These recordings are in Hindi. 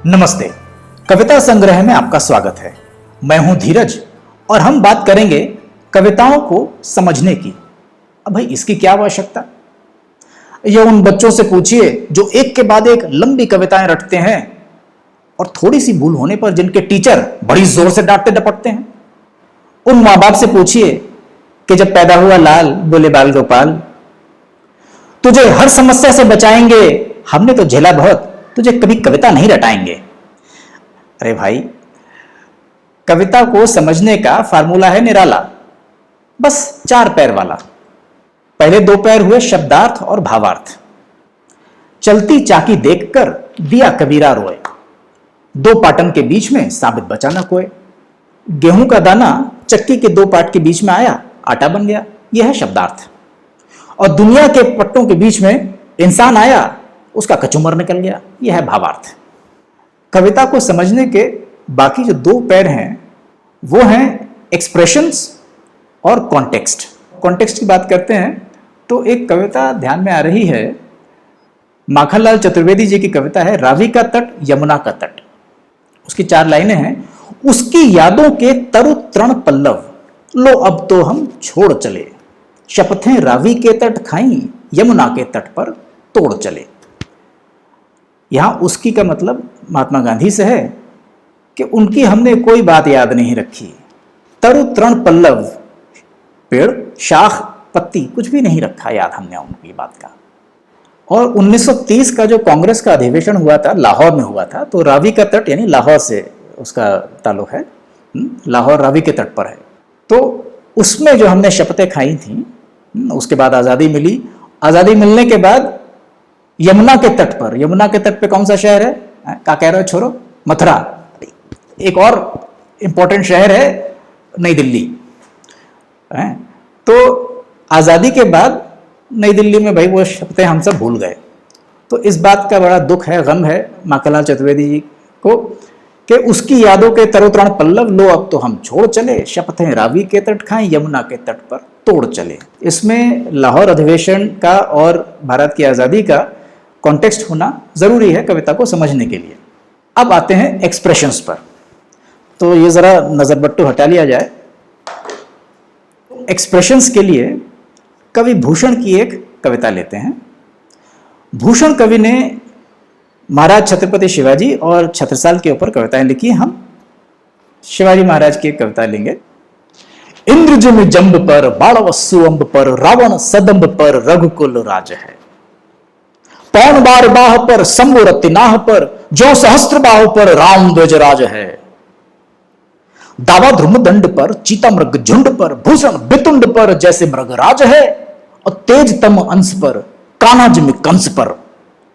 नमस्ते। कविता संग्रह में आपका स्वागत है। मैं हूं धीरज और हम बात करेंगे कविताओं को समझने की। अब भाई इसकी क्या आवश्यकता? ये उन बच्चों से पूछिए जो एक के बाद एक लंबी कविताएं रटते हैं और थोड़ी सी भूल होने पर जिनके टीचर बड़ी जोर से डांटते डपटते हैं। उन मां बाप से पूछिए कि जब पैदा हुआ लाल बोले बाल गोपाल, तुझे हर समस्या से बचाएंगे, हमने तो झेला बहुत, तुझे कभी कविता नहीं रटाएंगे। अरे भाई, कविता को समझने का फार्मूला है निराला, बस 4 पैर वाला। पहले 2 पैर हुए शब्दार्थ और भावार्थ। चलती चाकी देखकर दिया कबीरा रोए, 2 पाटन के बीच में साबित बचा न कोए। गेहूं का दाना चक्की के 2 पाट के बीच में आया, आटा बन गया, यह है शब्दार्थ। और दुनिया के पट्टों के बीच में इंसान आया, उसका कचूमर निकल गया, यह है भावार्थ। कविता को समझने के बाकी जो 2 पैर हैं वो हैं एक्सप्रेशंस और कॉन्टेक्स्ट। कॉन्टेक्स्ट की बात करते हैं तो एक कविता ध्यान में आ रही है, माखनलाल चतुर्वेदी जी की कविता है रावी का तट यमुना का तट। उसकी 4 लाइनें हैं। उसकी यादों के तरु तृण पल्लव, लो अब तो हम छोड़ चले, शपथें रावी के तट खाई, यमुना के तट पर तोड़ चले। यहां उसकी का मतलब महात्मा गांधी से है कि उनकी हमने कोई बात याद नहीं रखी। तरु तृण पल्लव, पेड़, शाख, पत्ती, कुछ भी नहीं रखा याद हमने उनकी बात का। और 1930 का जो कांग्रेस का अधिवेशन हुआ था, लाहौर में हुआ था, तो रावी का तट यानी लाहौर से उसका ताल्लुक है, लाहौर रावी के तट पर है। तो उसमें जो हमने शपथें खाई थी, उसके बाद आज़ादी मिली। आज़ादी मिलने के बाद यमुना के तट पर, यमुना के तट पे कौन सा शहर है? क्या कह रहे हो छोरो? मथुरा। एक और इंपॉर्टेंट शहर है नई दिल्ली। तो आज़ादी के बाद नई दिल्ली में भाई वो शब्दें हम सब भूल गए। तो इस बात का बड़ा दुख है, गम है माखनलाल चतुर्वेदी जी को कि उसकी यादों के तरोतरण पल्लव, लो अब तो हम छोड़ चले, शपथें रावी के तट खाएं, यमुना के तट पर तोड़ चले। इसमें लाहौर अधिवेशन का और भारत की आज़ादी का कॉन्टेक्स्ट होना जरूरी है कविता को समझने के लिए। अब आते हैं एक्सप्रेशंस पर। तो ये जरा नजरबट्टू हटा लिया जाए। एक्सप्रेशंस के लिए कवि भूषण की एक कविता लेते हैं। भूषण कवि ने महाराज छत्रपति शिवाजी और छत्रसाल के ऊपर कविताएं लिखी। हम शिवाजी महाराज की एक कविता लेंगे। इंद्र जिम जंब पर, बाणवस्सु अंब पर, रावण सदंब पर, रघुकुल राज है। पौन बार बाह पर, शंभुरति नाह पर, जो सहस्त्र बाहु पर, राम ध्वजराज है। दावा ध्रुम दंड पर, चीता मृग झुंड पर, भूषण बितुंड पर, जैसे मृगराज है। और तेज तम अंश पर, कान्हा जिम कंस पर,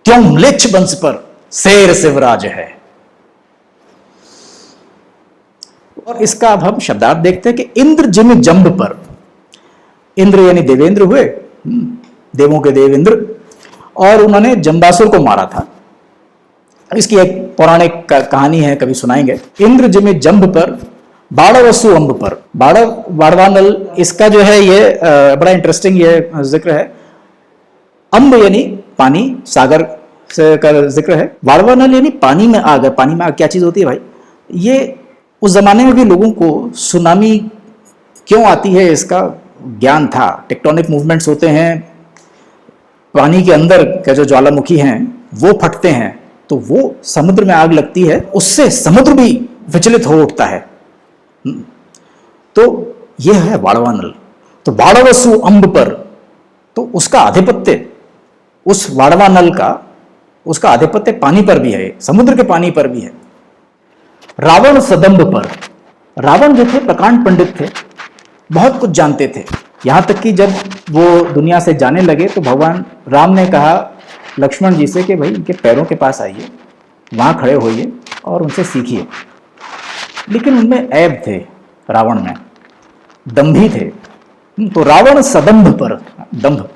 त्यों म्लेच्छ वंश पर, शेर शिवराज है। और इसका अब हम शब्दार्थ देखते हैं कि इंद्र जिम जंब पर, इंद्र यानी देवेंद्र हुए, देवों के देव इंद्र, और उन्होंने जंबासुर को मारा था। इसकी एक पौराणिक कहानी है, कभी सुनाएंगे। इंद्र जिम जंब पर, बाणवस्सु अंब पर, बाड़वानल, इसका जो है ये बड़ा इंटरेस्टिंग ये जिक्र है। अंब यानी पानी, सागर से का जिक्र है। बाड़वानल यानी पानी में आग है। पानी में आग क्या चीज होती है भाई? ये उस जमाने में भी लोगों को सुनामी क्यों आती है इसका ज्ञान था। टेक्टोनिक मूवमेंट्स होते हैं, पानी के अंदर के जो ज्वालामुखी हैं वो फटते हैं, तो वो समुद्र में आग लगती है, उससे समुद्र भी विचलित हो उठता है। तो यह है बाड़वानल। तो बाड़वस्सु अंब पर, तो उसका आधिपत्य, उस बाड़वानल का, उसका आधिपत्य पानी पर भी है, समुद्र के पानी पर भी है। रावण सदंब पर, रावण जो थे प्रकांड पंडित थे, बहुत कुछ जानते थे। यहां तक कि जब वो दुनिया से जाने लगे तो भगवान राम ने कहा लक्ष्मण जी से कि भाई इनके पैरों के पास आइए, वहां खड़े होइए और उनसे सीखिए। लेकिन उनमें ऐब थे, रावण में दंभी थे। तो रावण सदंभ पर, दंभ,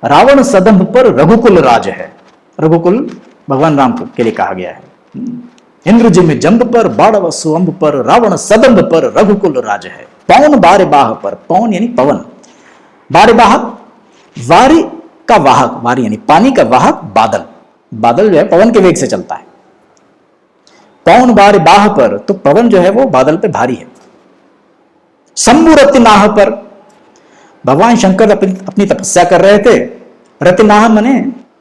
रावण सदंभ पर रघुकुल राज है। रघुकुल भगवान राम के लिए कहा गया है। इंद्र जिम जंब पर, बाणवस्सु अंब पर, रावण सदंभ पर, रघुकुल राज है। पौन बार बाह पर, पौन यानी पवन, बार बाह, वारी का वाहक, वारी यानी पानी का वाहक बादल, बादल जो है पवन के वेग से चलता है। पवन बार बाह पर, तो पवन जो है वो बादल पे भारी है। शंभु रतिनाह पर, भगवान शंकर अपनी तपस्या कर रहे थे। रतिनाह मने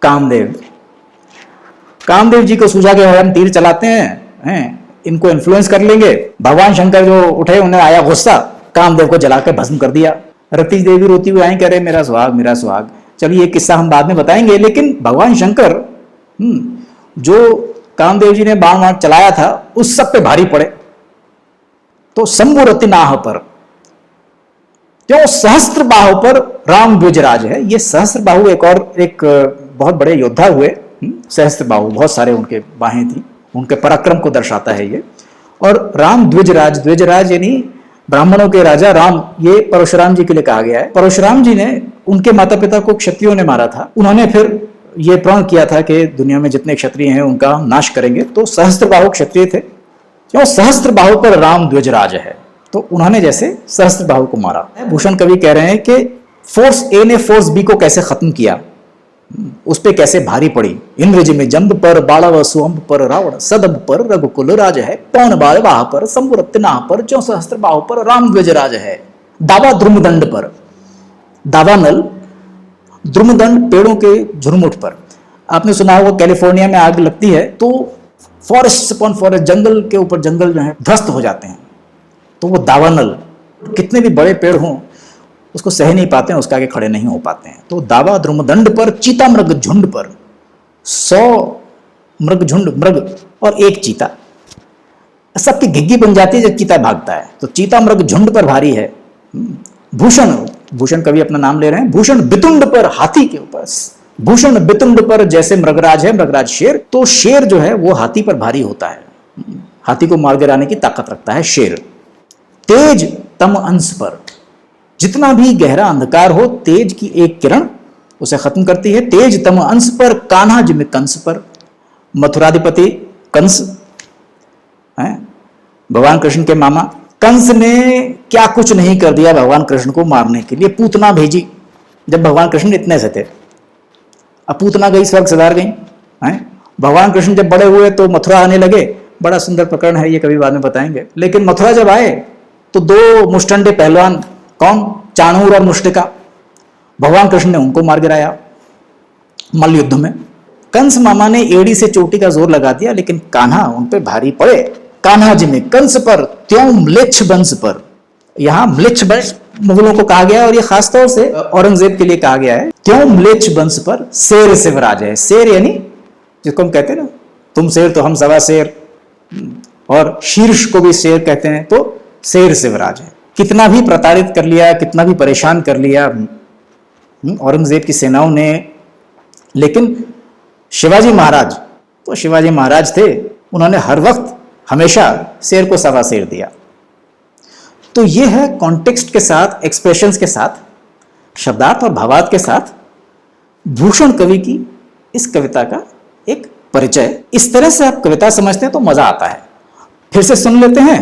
कामदेव। कामदेव जी को सूझा कि हम तीर चलाते हैं, इनको इन्फ्लुएंस कर लेंगे। भगवान शंकर जो उठे, उन्हें आया गुस्सा, कामदेव को जलाकर भस्म कर दिया। रति देवी रोती हुई आई, कह रहे मेरा सुहाग मेरा सुहाग। चलिए ये किस्सा हम बाद में बताएंगे, लेकिन भगवान शंकर जो कामदेव जी ने बाण चलाया था उस सब पे भारी पड़े। तो शंभु रतिनाह पर, क्यों सहस्त्र बाहु पर राम द्विजराज है। ये सहस्त्र बाहु एक बहुत बड़े योद्धा हुए। सहस्त्र बाहु, बहुत सारे उनके बाहें थी, उनके पराक्रम को दर्शाता है ये। और राम द्विजराज, द्विजराज यानी ब्राह्मणों के राजा राम, ये परशुराम जी के लिए कहा गया है। परशुराम जी ने उनके माता पिता को क्षत्रियों ने मारा था। उन्होंने फिर ये प्रण किया था कि दुनिया में जितने क्षत्रिय हैं उनका नाश करेंगे। तो सहस्त्रबाहु क्षत्रिय थे, क्यों सहस्त्रबाहु पर राम द्विजराज है। तो उन्होंने जैसे सहस्त्रबाहु को मारा। भूषण कवि कह रहे हैं कि फोर्स ए ने फोर्स बी को कैसे खत्म किया, उस पे कैसे भारी पड़ी। इंद्र जी में जंब पर, बाड़व सुअंब पर रावण, सदब पर रघुकुल राज है, पौन बार बाह पर, शंभु रतिनाह पर, जो सहस्त्रबाहु पर राम द्विजराज है। दावा द्रुमदंड पर, दावानल द्रुमदंड पेड़ों के झुरमुट पर। आपने सुना होगा कैलिफोर्निया में आग लगती है तो फॉरेस्ट अपॉन फॉरेस्ट, जंगल के ऊपर जंगल जो है ध्वस्त हो जाते हैं। तो वो दावानल, कितने भी बड़े पेड़ हों उसको सह नहीं पाते हैं, उसके आगे खड़े नहीं हो पाते हैं। तो दावा द्रुमदंड पर, चीता मृग झुंड पर, 100 मृग झुंड, मृग और एक चीता, सबकी घिग्गी बन जाती है जब चीता भागता है। तो चीता मृग झुंड पर भारी है। भूषण, भूषण कवि अपना नाम ले रहे हैं। भूषण बितुंड पर, हाथी के ऊपर, भूषण बितुंड पर, जैसे मृगराज है, मृगराज शेर। तो शेर जो है वो हाथी पर भारी होता है, हाथी को मार गिराने की ताकत रखता है शेर। तेज तम अंश पर, जितना भी गहरा अंधकार हो, तेज की एक किरण उसे खत्म करती है। तेज तम अंश पर, कान्हा जिम कंस पर, मथुराधिपति कंस है, भगवान कृष्ण के मामा। कंस ने क्या कुछ नहीं कर दिया भगवान कृष्ण को मारने के लिए। पूतना भेजी जब भगवान कृष्ण इतने से थे। अब पूतना गई, स्वर्ग सिधार गई हैं। भगवान कृष्ण जब बड़े हुए तो मथुरा आने लगे। बड़ा सुंदर प्रकरण है ये, कभी बाद में बताएंगे। लेकिन मथुरा जब आए तो 2 मुष्टंडे पहलवान, कौन, चाणूर और मुष्टिका, भगवान कृष्ण ने उनको मार गिराया मल्ल युद्ध में। कंस मामा ने एड़ी से चोटी का जोर लगा दिया, लेकिन कान्हा उन पे भारी पड़े। कान्हा जी में कंस पर, त्यों म्लेच्छ वंश पर। यहां म्लेच्छ वंश मुगलों को कहा गया है और ये खासतौर से औरंगजेब के लिए कहा गया है। त्यों म्लेच्छ वंश पर शेर शिवराज है। शेर यानी जिसको हम कहते हैं ना, तुम शेर तो हम सवा शेर, और शीर्ष को भी शेर कहते हैं। तो शेर शिवराज है। कितना भी प्रताड़ित कर लिया, कितना भी परेशान कर लिया औरंगजेब की सेनाओं ने, लेकिन शिवाजी महाराज, तो शिवाजी महाराज थे, उन्होंने हर वक्त हमेशा शेर को सवा शेर दिया। तो यह है कॉन्टेक्स्ट के साथ, एक्सप्रेशंस के साथ, शब्दार्थ और भावार्थ के साथ भूषण कवि की इस कविता का एक परिचय। इस तरह से आप कविता समझते हैं तो मजा आता है। फिर से सुन लेते हैं।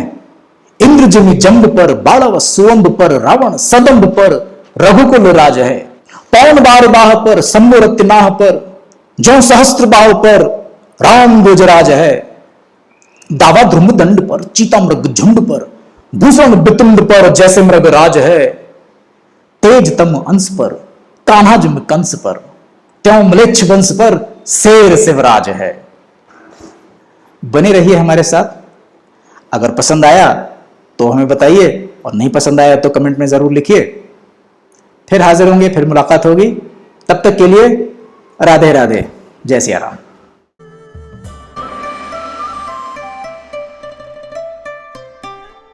इंद्र जिमि जंब पर, बाड़व सुअंब पर, रावण सदंब पर, रघुकुल राज है। पौन बार बाह पर, शंभु रतिनाह पर, जो सहस्त्र बाहु पर राम द्विजराज है। दावा द्रुमदंड पर, चीता मृग झुंड पर, भूषण बितुंड पर, जैसे मृग राज है। तेज तम अंश पर, कान्हा जिम कंस पर, त्यों म्लेच्छ वंश पर, शेर शिवराज है। बने रहिए हमारे साथ। अगर पसंद आया तो हमें बताइए, और नहीं पसंद आया तो कमेंट में जरूर लिखिए। फिर हाजिर होंगे, फिर मुलाकात होगी। तब तक के लिए राधे राधे, जय सिया राम।